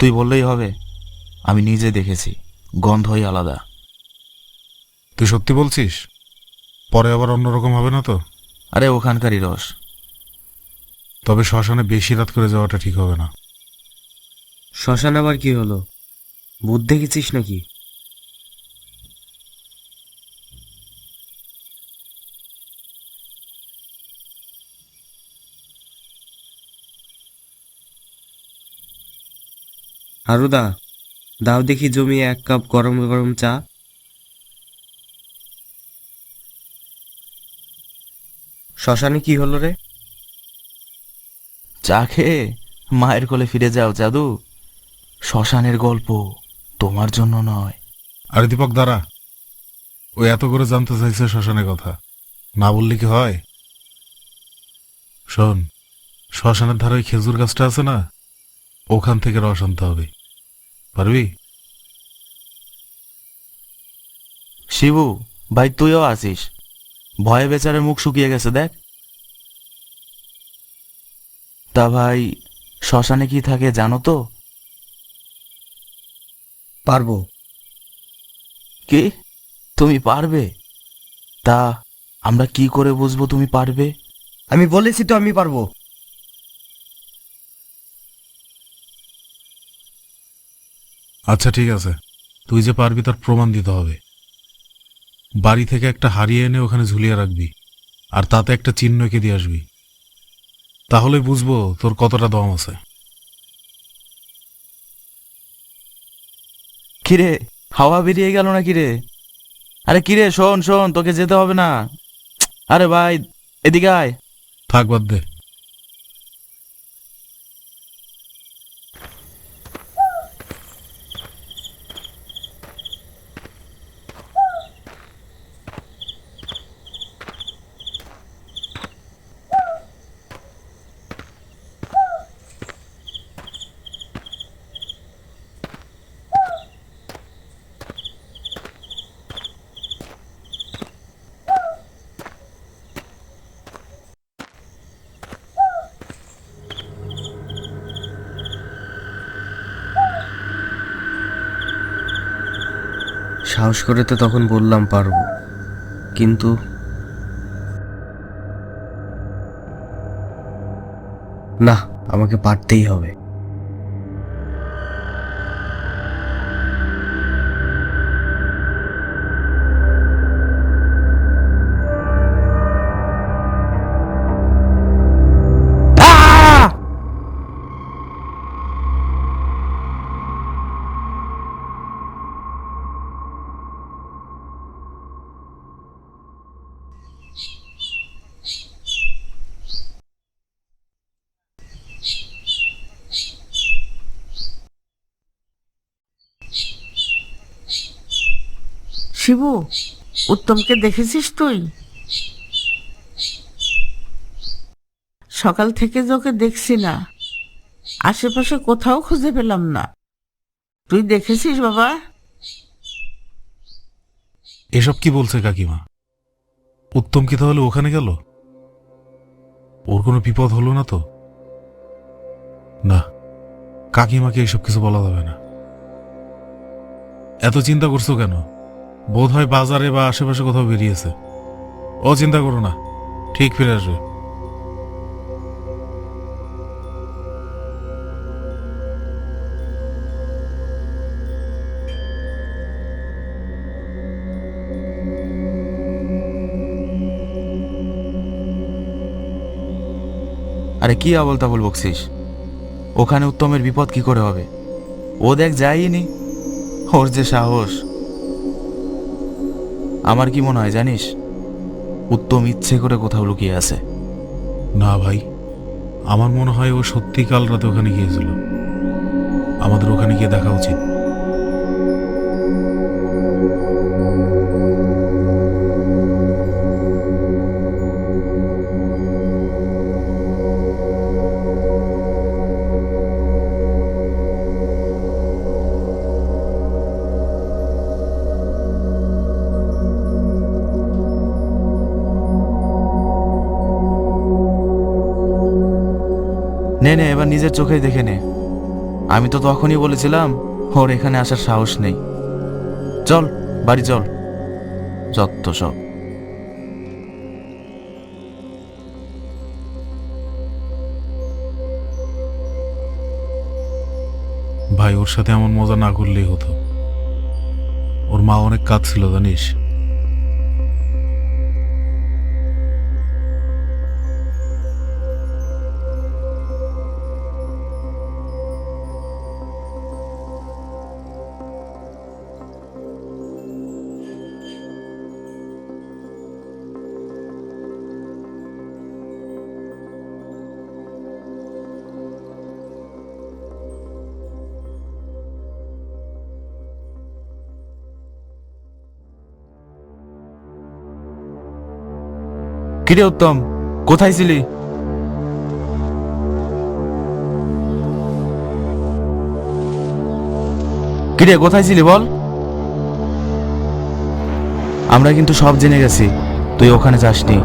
তুই বললেই হবে? আমি নিজে দেখেছি, গন্ধই আলাদা। তুই সত্যি বলছিস? পরে আবার অন্যরকম হবে না তো? আরে ওখানকারই রস। তবে শ্মশানে বেশি রাত করে যাওয়াটা ঠিক হবে না। শ্মশান আবার কি হলো? ভূত দেখেছিস নাকি? হারুদা, দাও দেখি জমিয়ে 1 কাপ গরম গরম চা। শ্মশানে কি হলো রে? চা খেয়ে মায়ের কোলে ফিরে যাও জাদু। শ্মশানের গল্প তোমার জন্য নয়। আরে দীপক দাঁড়া, ও এত করে জানতে চাইছে শ্মশানের কথা, না বললে কি হয়? শোন, শ্মশানের ধারে ওই খেজুর গাছটা আছে না, ওখান থেকে রস আনতে হবে। পারবি? শিবু ভাই, তুইও আছিস? ভয়ে বেচারের মুখ শুকিয়ে গেছে দেখ। তা ভাই, শ্মশানে কি থাকে জানো তো? পারবো। কি? তুমি পারবে? তা আমরা কি করে বুঝবো তুমি পারবে? আমি বলেছি তো আমি পারবো। আচ্ছা ঠিক আছে, তুই যে পারবি তার প্রমাণ দিতে হবে। বাড়ি থেকে একটা হারিয়ে এনে ওখানে ঝুলিয়ে রাখবি, আর তাতে একটা চিহ্ন এঁকে দিয়ে আসবি। তাহলে বুঝবো তোর কতটা দম আছে। কিরে, হাওয়া বেরিয়ে গেল না কিরে? আরে কিরে, শোন শোন, তোকে যেতে হবে না। আরে ভাই, এদিকে আয়। থাক, বাদ দে। সাহস করে তো তখন বললাম পারবো, কিন্তু না, আমাকে পারতেই হবে। আহ! শিবু, উত্তমকে দেখেছিস তুই? সকাল থেকে যে ওকে দেখছি না, আশেপাশে কোথাও খুঁজে পেলাম না। তুই দেখেছিস বাবা? এসব কি বলছে কাকিমা? উত্তম কি তাহলে ওখানে গেল? ওর কোনো বিপদ হলো না তো? না, কাকিমাকে এইসব কিছু বলা যাবে না। এত চিন্তা করছো কেন? বোধ হয় বাজারে বা আশেপাশে কোথাও বেরিয়েছে। ও চিন্তা করো না, ঠিক ফিরে আসবে। আরে কি আবল তাবল বকছিস? ওখানে উত্তমের বিপদ কি করে হবে? ও দেখ যায়নি, ওর যে সাহস! আমার কি মনে হয় জানিস, উত্তম ইচ্ছে করে কোথাও লুকিয়ে আছে। না ভাই, আমার মনে হয় ও সত্যি কাল রাতে ওখানে গিয়েছিল। আমাদের ওখানে গিয়ে দেখা উচিত। নে নে, এবার নিজের চোখেই দেখে নে। আমি তো তখনই বলেছিলাম ওর এখানে আসার সাহস নেই। চল বাড়ি চল, যত সব। ভাই, ওর সাথে এমন মজা না করলেই হতো। ওর মা অনেক কাজ ছিল জানিস। কিরে উত্তম, কোথায় ছিলি? কিরে কোথায় ছিলি বল? আমরা কিন্তু সব জেনে গেছি তুই ওখানে যাসনি।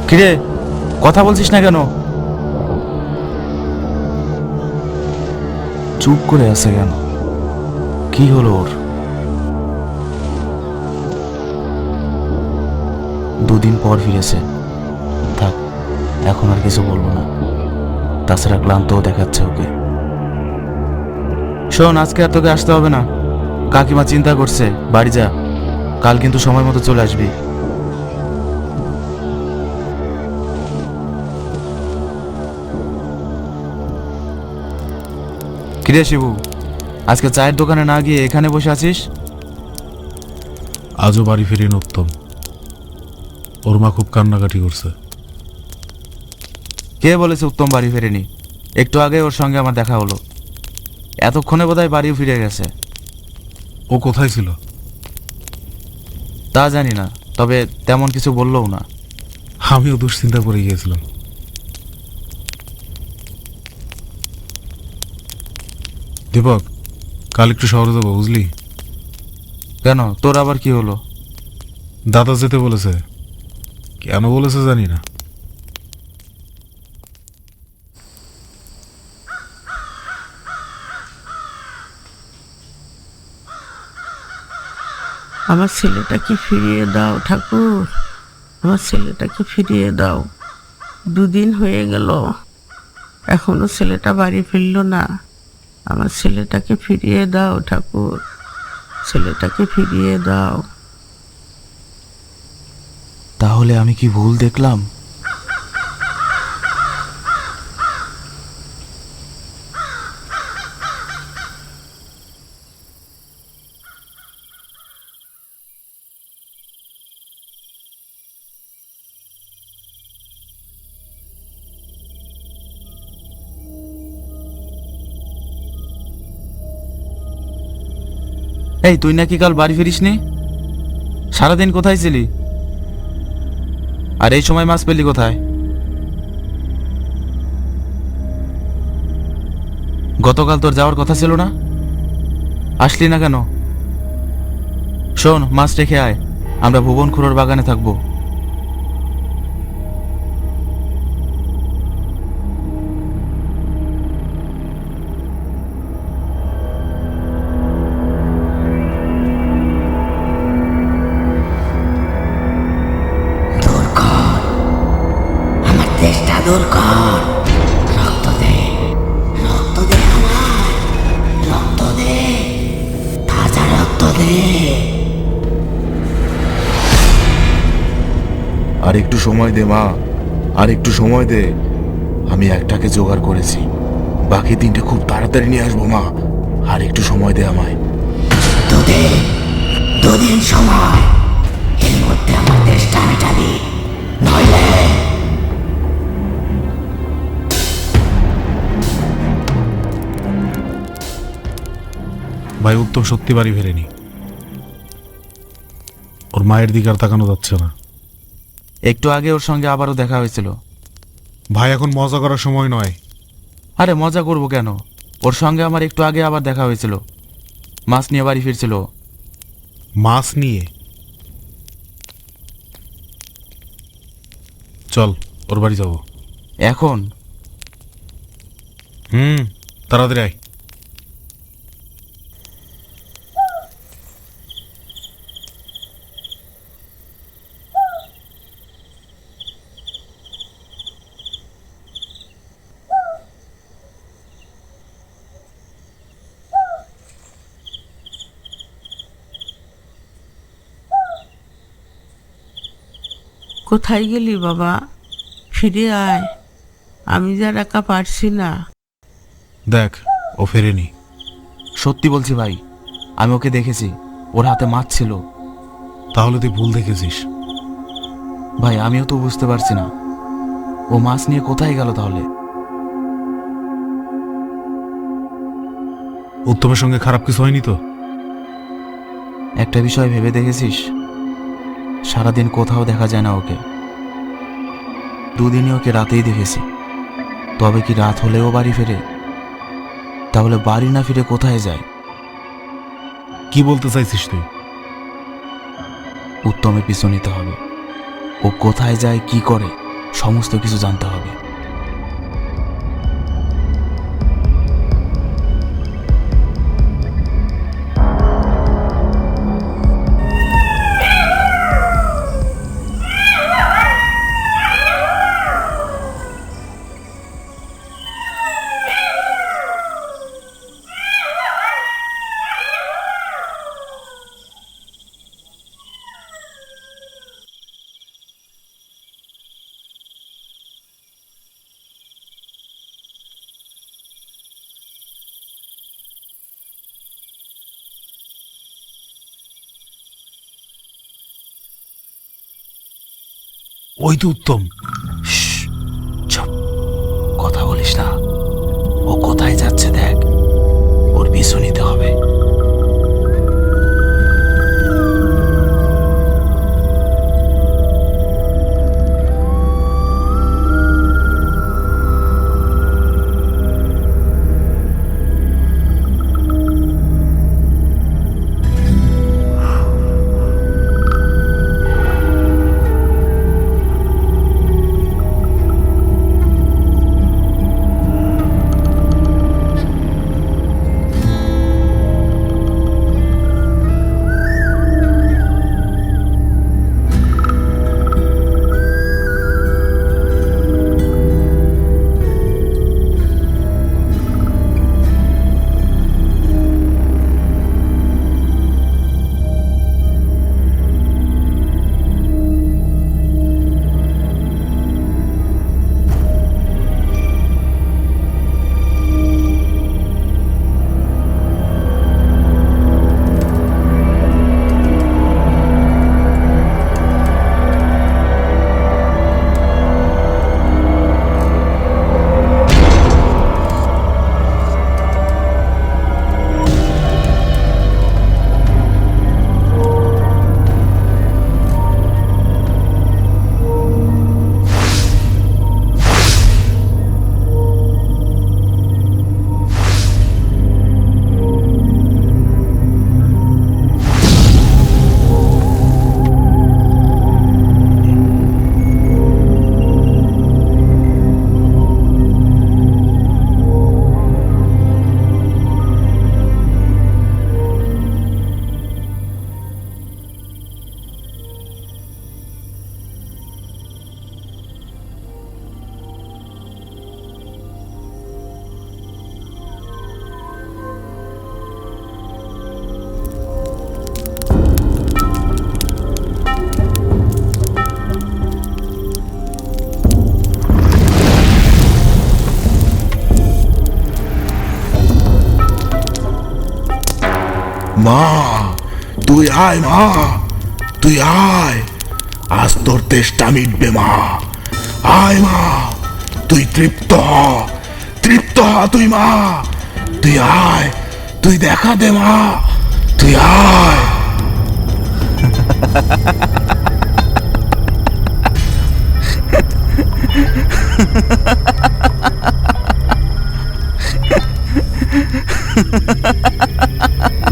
কিরে কথা বলছিস না কেন? চুপ করে আছে কেন? কি হলো ওর? দুদিন পর ফিরেছে, থাক এখন আর কিছু বলবো না। তাছাড়া ক্লান্তও দেখাচ্ছে ওকে। শোন, আজকে আর তোকে আসতে হবে না। কাকিমা চিন্তা করছে, বাড়ি যা। কাল কিন্তু সময় মতো চলে আসবি। কিরে শিবু, আজকে চায়ের দোকানে না গিয়ে এখানে বসে আছিস? আজও বাড়ি ফিরিন উত্তম। ওর মা খুব কান্নাকাটি করছে। কে বলেছে উত্তম বাড়ি ফেরেনি? একটু আগে ওর সঙ্গে আমার দেখা হলো। এতক্ষণে বোধহয় বাড়িও ফিরে গেছে। ও কোথায় ছিল? তা জানি না, তবে তেমন কিছু বললও না। আমিও দুশ্চিন্তা করে গিয়েছিলাম। দীপক, কাল একটু শহরে যাবো বুঝলি? কেন, তোর আবার কি হলো? দাদা যেতে বলেছে। কেন বলেছে জানি না। আমার ছেলেটাকে ফিরিয়ে দাও ঠাকুর, আমার ছেলেটাকে ফিরিয়ে দাও। দুদিন হয়ে গেল, এখনো ছেলেটা বাড়ি ফিরল না। আমার ছেলেটাকে ফিরিয়ে দাও ঠাকুর, ছেলেটাকে ফিরিয়ে দাও। তাহলে আমি কি ভুল দেখলাম? এই, তুই নাকি কাল বাড়ি ফিরিসনি? সারাদিন কোথায় ছিলি? আর এই সময় মাছ পেলি কোথায়? গতকাল তোর যাওয়ার কথা ছিল না? আসলি না কেন? শোন, মাছ রেখে আয়, আমরা ভুবন খুড়োর বাগানে থাকবো। দেশটা দূর কর, রক্ত দে, রক্ত দে আমার, রক্ত দে, তাজা রক্ত দে। আর একটু সময় দে মা, আর একটু সময় দে। আমি একটাকে জোগাড় করেছি, বাকি তিনটে খুব তাড়াতাড়ি নিয়ে আসবো মা। আর একটু সময় দে আমায়। দুদিন, দুদিন সময়, এর মধ্যে আমার দেশটা মেটাবি, নইলে ভাই, উত্তম সত্যি বাড়ি ফেরেনি। ওর মায়ের দিকে আর তাকানো যাচ্ছে না। একটু আগে ওর সঙ্গে আবারও দেখা হয়েছিল। ভাই, এখন মজা করার সময় নয়। আরে মজা করবো কেন? ওর সঙ্গে আমার একটু আগে আবার দেখা হয়েছিল। মাছ নিয়ে বাড়ি ফিরছিল। মাছ নিয়ে? চল ওর বাড়ি যাবো। এখন? তাড়াতাড়ি আয়। কোথায় গেলি বাবা? ফিরে আয়, আমি যার একা পারছি না। দেখ, ও ফেরেনি। সত্যি বলছি ভাই, আমি ওকে দেখেছি, ওর হাতে মাছ ছিল। তাহলে তুই ভুল দেখেছিস। ভাই আমিও তো বুঝতে পারছি না, ও মাছ নিয়ে কোথায় গেল তাহলে? উত্তমের সঙ্গে খারাপ কিছু হয়নি তো? একটা বিষয় ভেবে দেখেছিস, সারাদিন কোথাও দেখা যায় না ওকে। দুদিনই ওকে রাতেই দেখেছি। তবে কি রাত হলেও বাড়ি ফেরে? তাহলে বাড়ি না ফিরে কোথায় যায়? কি বলতে চাইছিস তুই? উত্তমের পিছু নিতে হবে। ও কোথায় যায়, কি করে, সমস্ত কিছু জানতে হবে। ওই তো উত্তম। চুপ, কথা বলিস না। ও কোথায় যাচ্ছে দেখ, ওর পিছু নিতে হবে। মা, তুই আয় মা, তুই আয়। আজ তোর তেষ্টা মিটবে মা। আয় মা, তুই তৃপ্ত হ, তৃপ্ত হ তুই মা। তুই আয়, তুই দেখা দে মা, তুই আয়।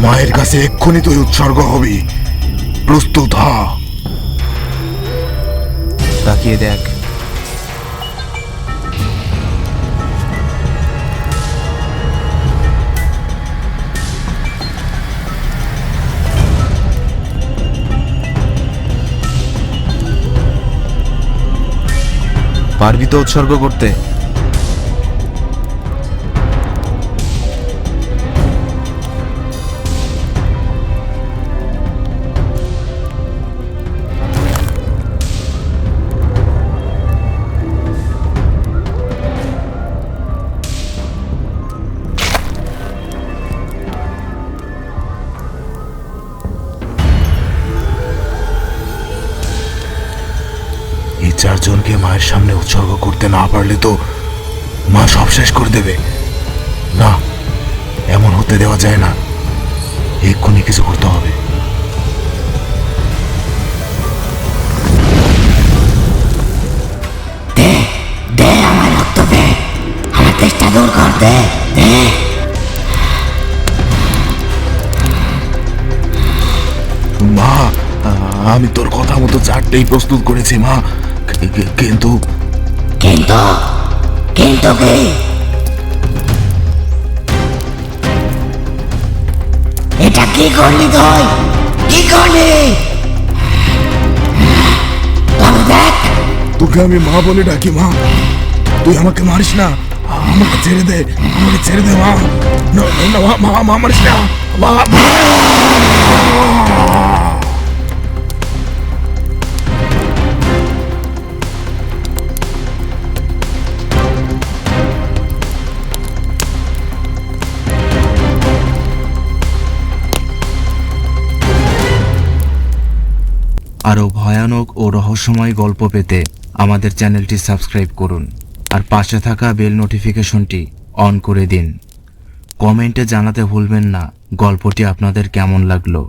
মায়ের কাছে এক্ষুনি তুই উৎসর্গ হবি, প্রস্তুত হ। তাকিয়ে দেখ, পারবি তো উৎসর্গ করতে? এই চারজনকে মায়ের সামনে উৎসর্গ করতে না পারলে তো মা সব শেষ করে দেবে। না, এমন হতে দেওয়া যায় না। এক্ষুনি কিছু করতে হবে। দে আমার রক্ত দে, আমার তেষ্টা দূর কর, দে দে। মা, আমি তোর কথা মতো চারটেই প্রস্তুত করেছি মা, কিন্তু কিন্তু কিন্তু কি? এটা কি করলি তুই? কি করলি? বাবু দেখ, তোকে আমি মা বলে ডাকি মা, তুই আমাকে মারিস না, আমাকে ছেড়ে দে, আমাকে ছেড়ে দে মা। না, না, মা, মা মারিস না মা। আরও ভয়ানক ও রহস্যময় গল্প পেতে আমাদের চ্যানেলটি সাবস্ক্রাইব করুন আর পাশে থাকা বেল নোটিফিকেশনটি অন করে দিন। কমেন্টে জানাতে ভুলবেন না গল্পটি আপনাদের কেমন লাগলো।